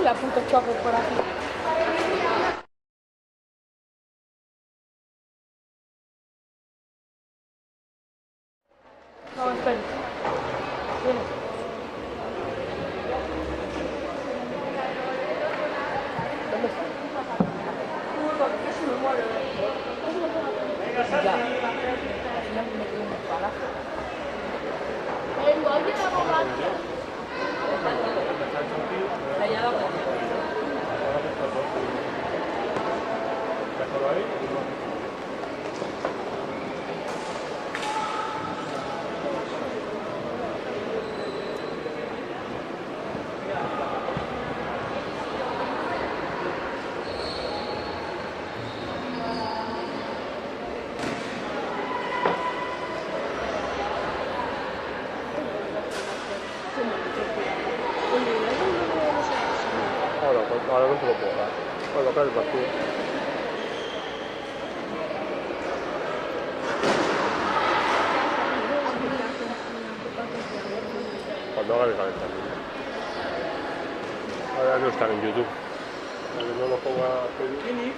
la punto choque por aquí. No, espera. Viene. ¿Dónde está? Ya. Al final me quedé un palazo. Ahora no se lo puedo dar. Bueno, acá el partido. Cuando haga el calentamiento. Ahora no están en YouTube. Aunque no lo ponga pedir.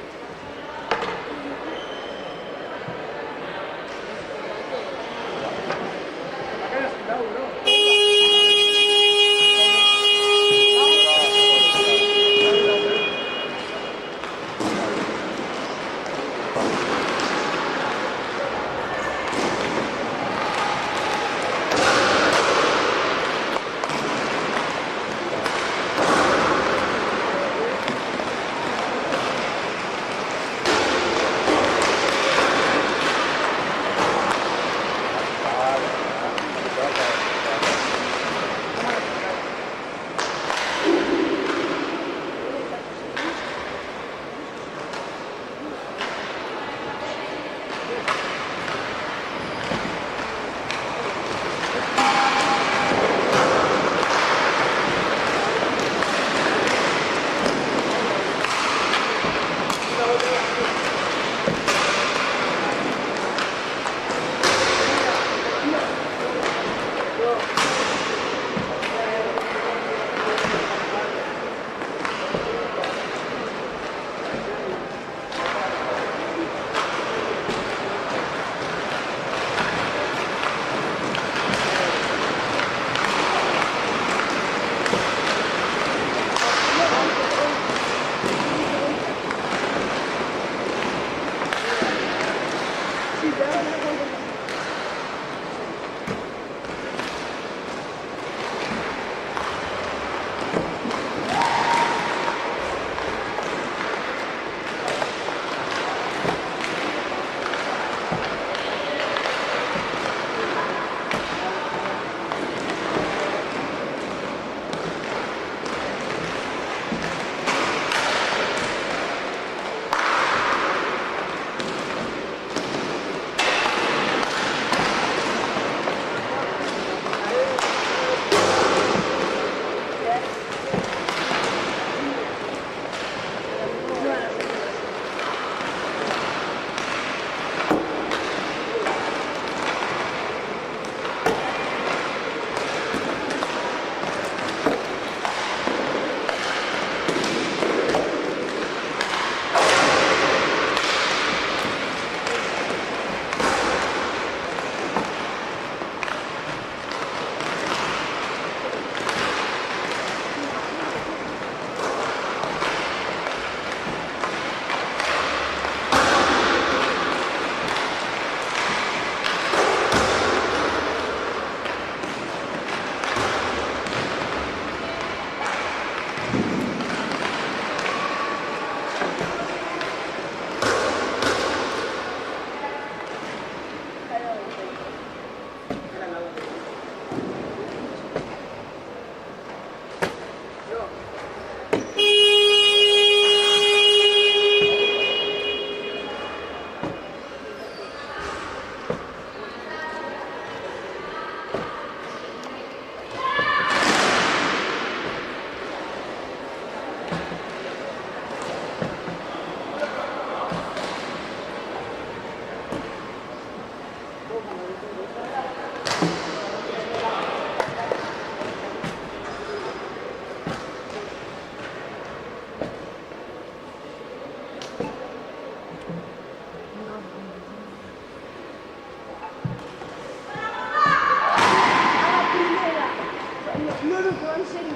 en serio.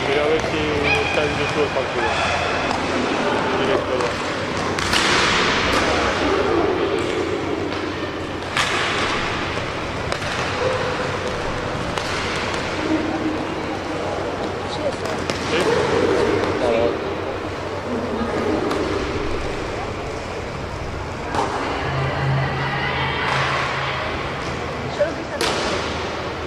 Mira a ver si está en YouTube el partido. Directo ya. Sí, está. ¿Sí? Vale, vale. Solo que está.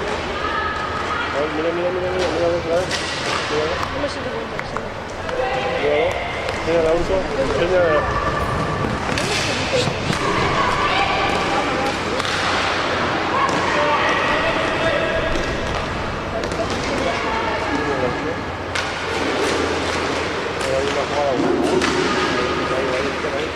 A ver, mira, mira, mira, mira, mira, otra vez. Mira, No me siento cuenta, sí. mira, mira la auto, enseña. Ahí la jugada, ahí, espera ahí.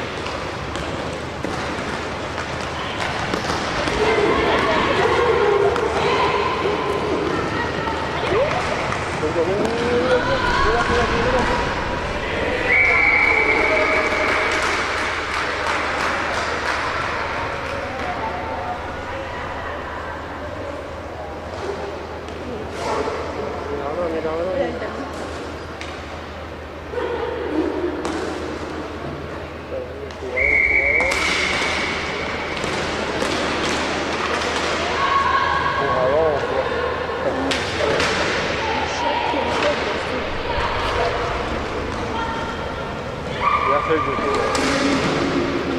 Mira, mira, mira, mira, mira, mira. Mira ahora. Ya soy youtuber.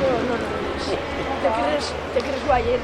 No. Te crees Bayer.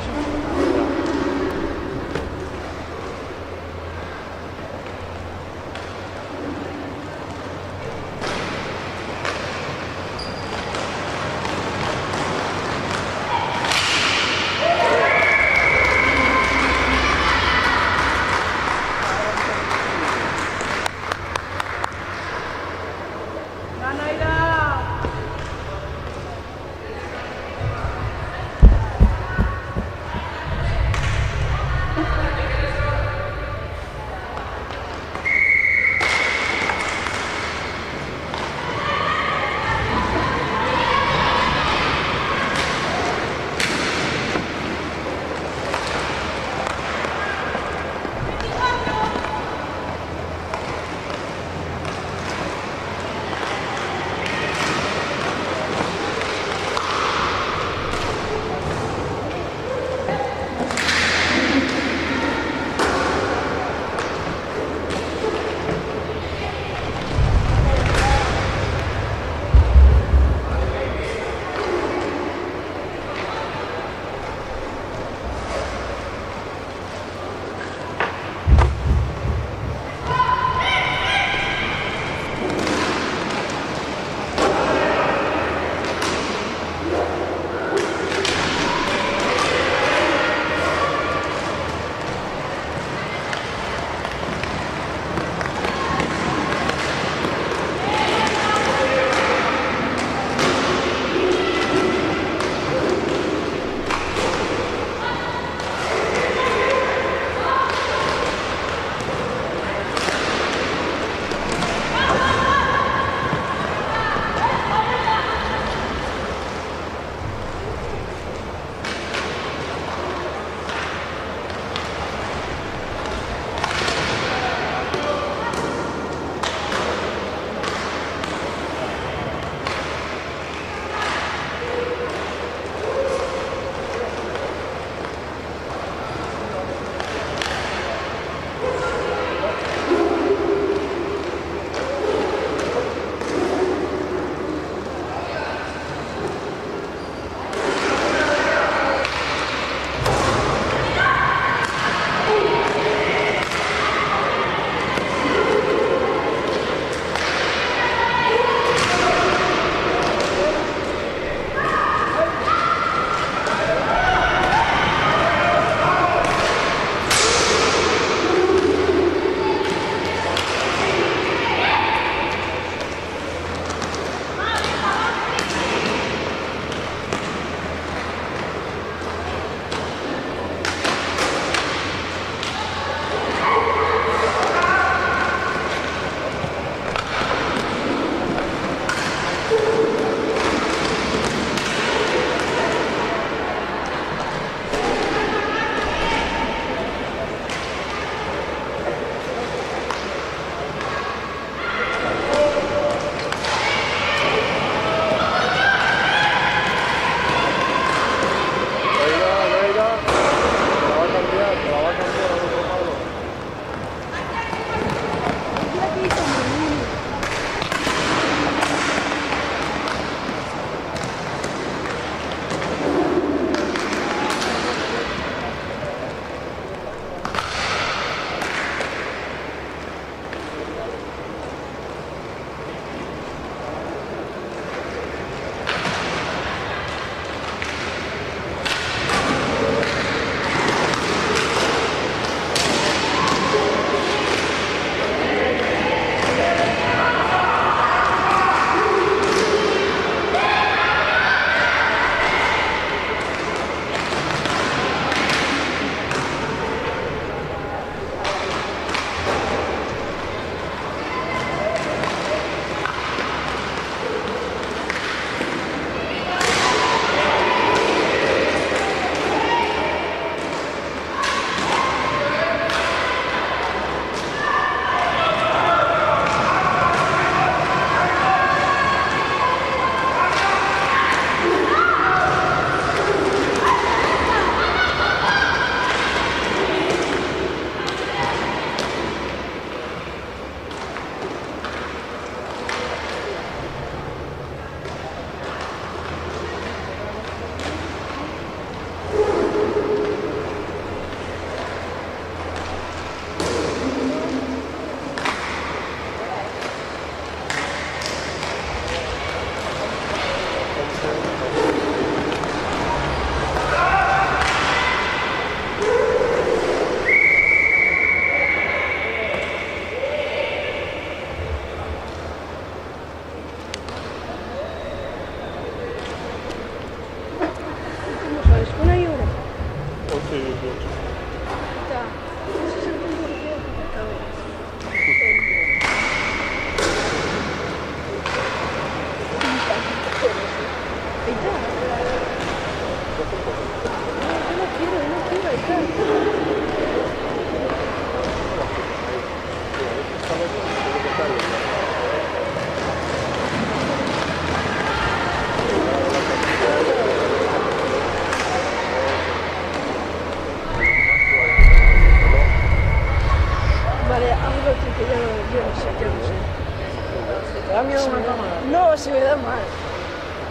Vale, algo que ya no sé, ya no sé. ¿Te da miedo una cámara? No, se me da mal.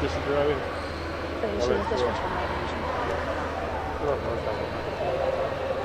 ¿Qué se te da bien? Pero si me estás pasando. No, no está bien.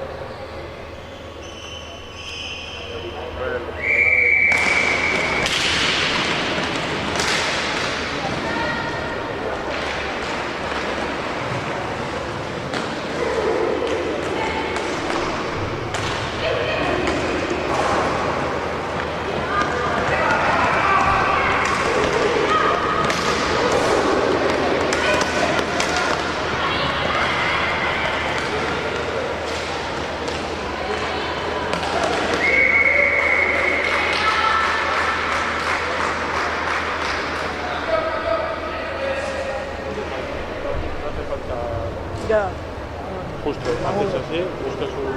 Ya. Justo, haces así, buscas un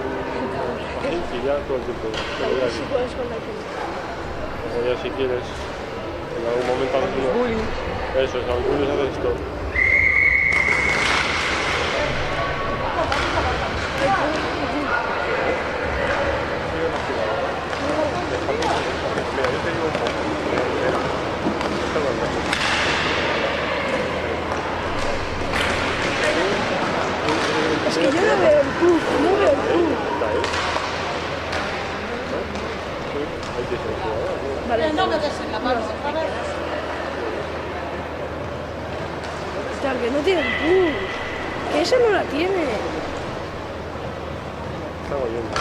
pajín y ya todo el tiempo. Pero ya, Si puedes con la gente. o ya si quieres, en algún momento haces uno. Bullying. Eso es, algunos haces esto. Mira, yo te digo un poco. Mira, esta banda. Es que yo no veo el Q, no veo el Q. Está ahí. ¿No? Sí, ahí tienes el jugador. Vale, No me des en la mano, ¿sabes? claro que no tiene el Q. Que esa no la tiene. Está oyendo.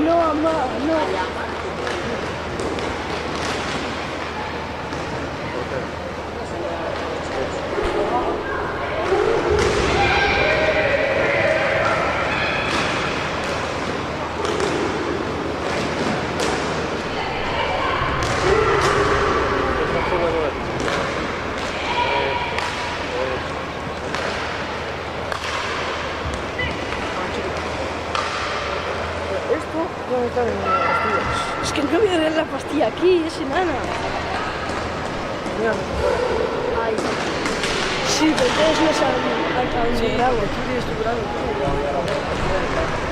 No, mamá, no. Esta zona no la tienes. Esto debe estar en la pastilla. Es que no voy a ver la pastilla aquí, es enana. Mira, Ay. Sí, pero entonces no saben a dónde sí, grabo. tú tienes tu grado.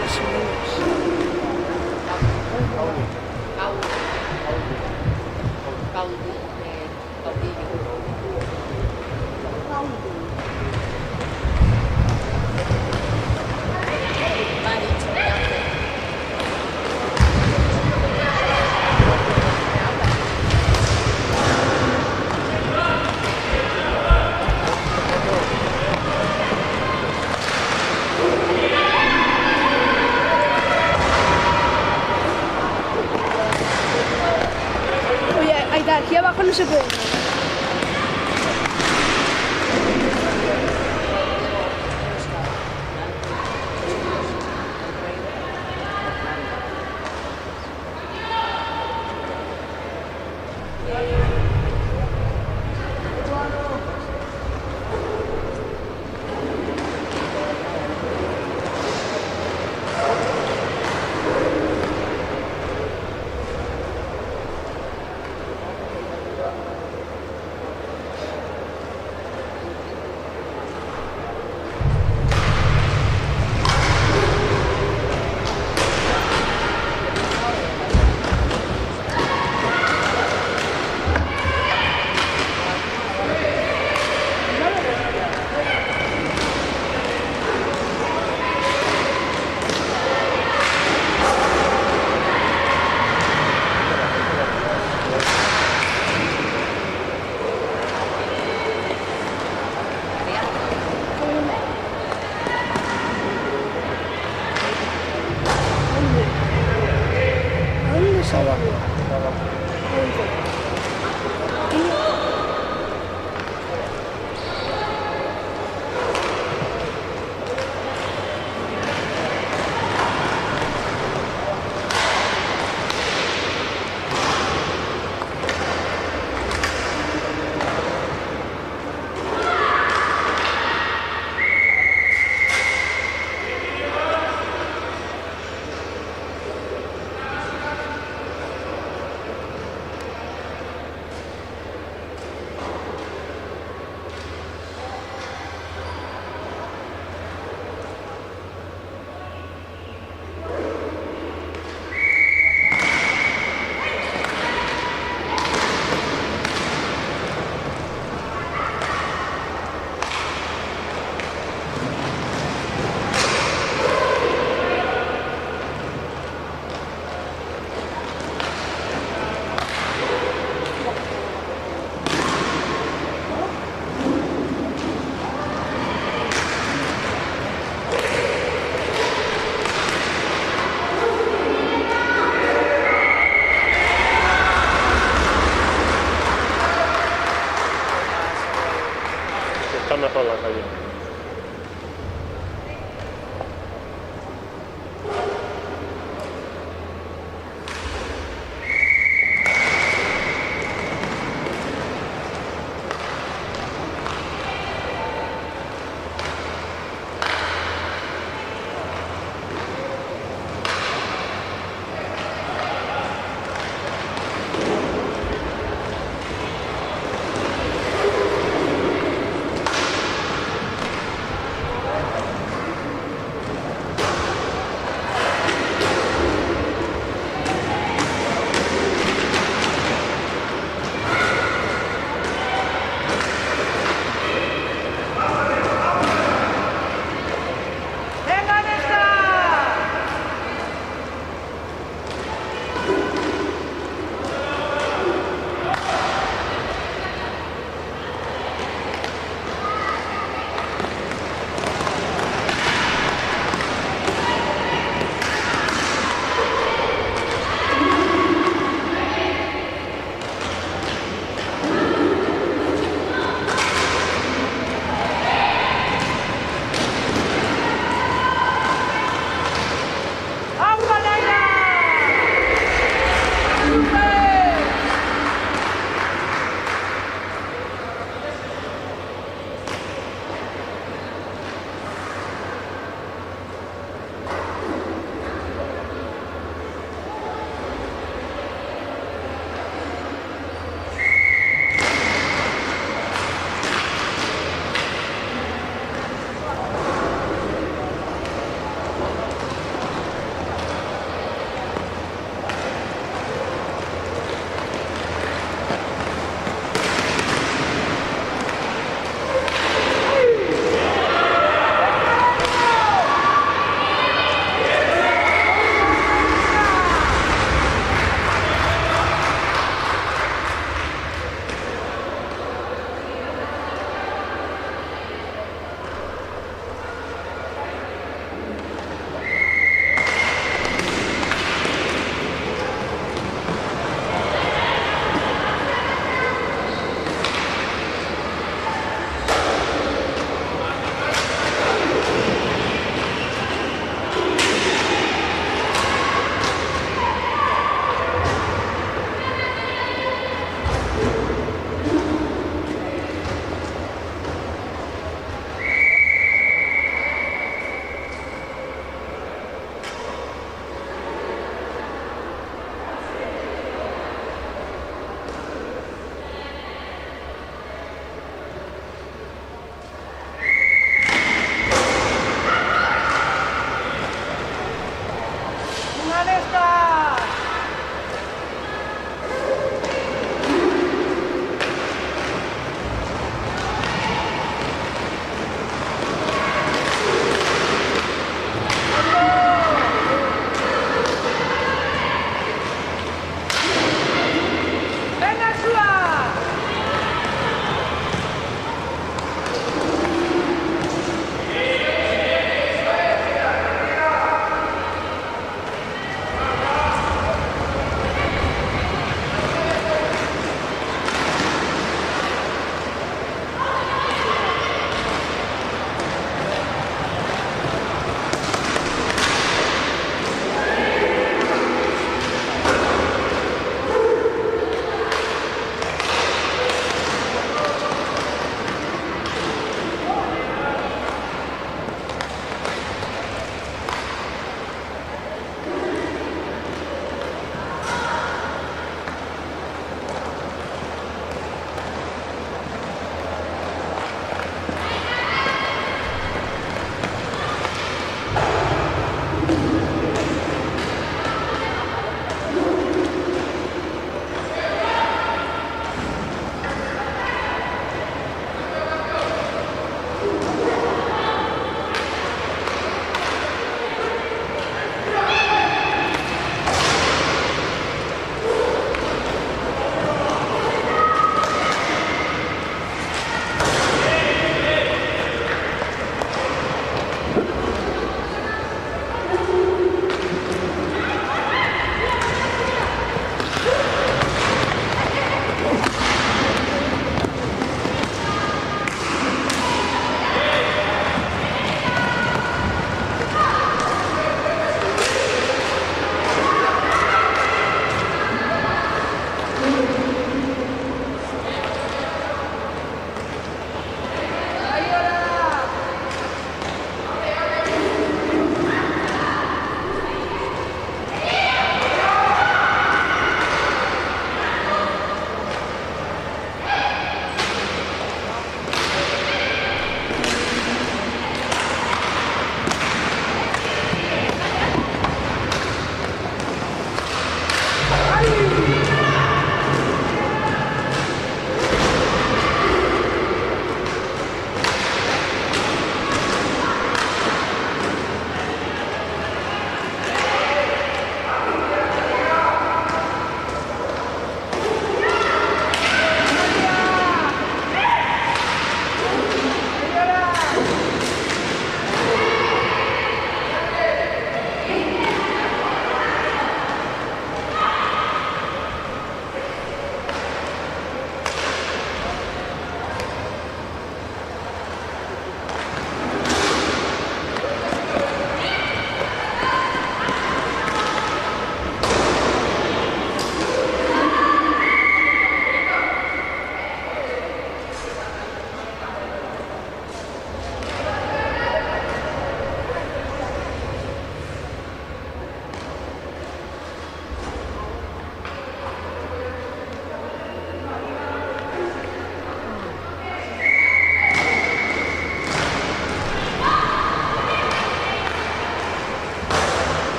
Más o menos. Oye, ahí está, aquí abajo no se puede. mejor la calle.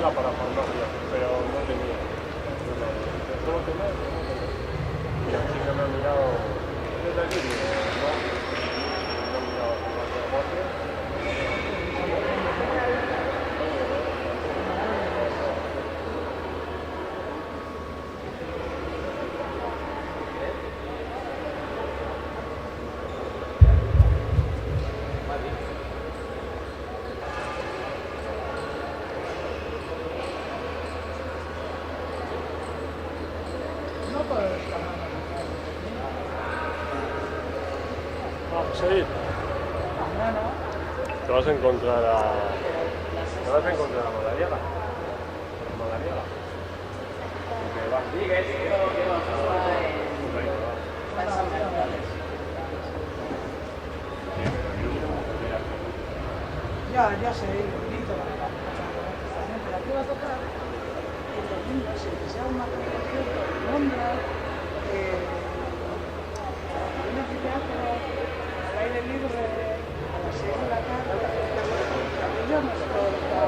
era para farmacia, pero no tenía. ¿Cómo te llamas? Y la chica me ha mirado desde aquí, ¿no? Me ha mirado farmacia de muerte. Vamos a ir. Te vas a encontrar a Madariaga. Madariaga. Que va. Ya sé, bonito la pero aquí va a tocar el domingo, si que sea una concentración en Londra, un anfiteatro al aire libre a las 6 de la tarde, pabellones por la...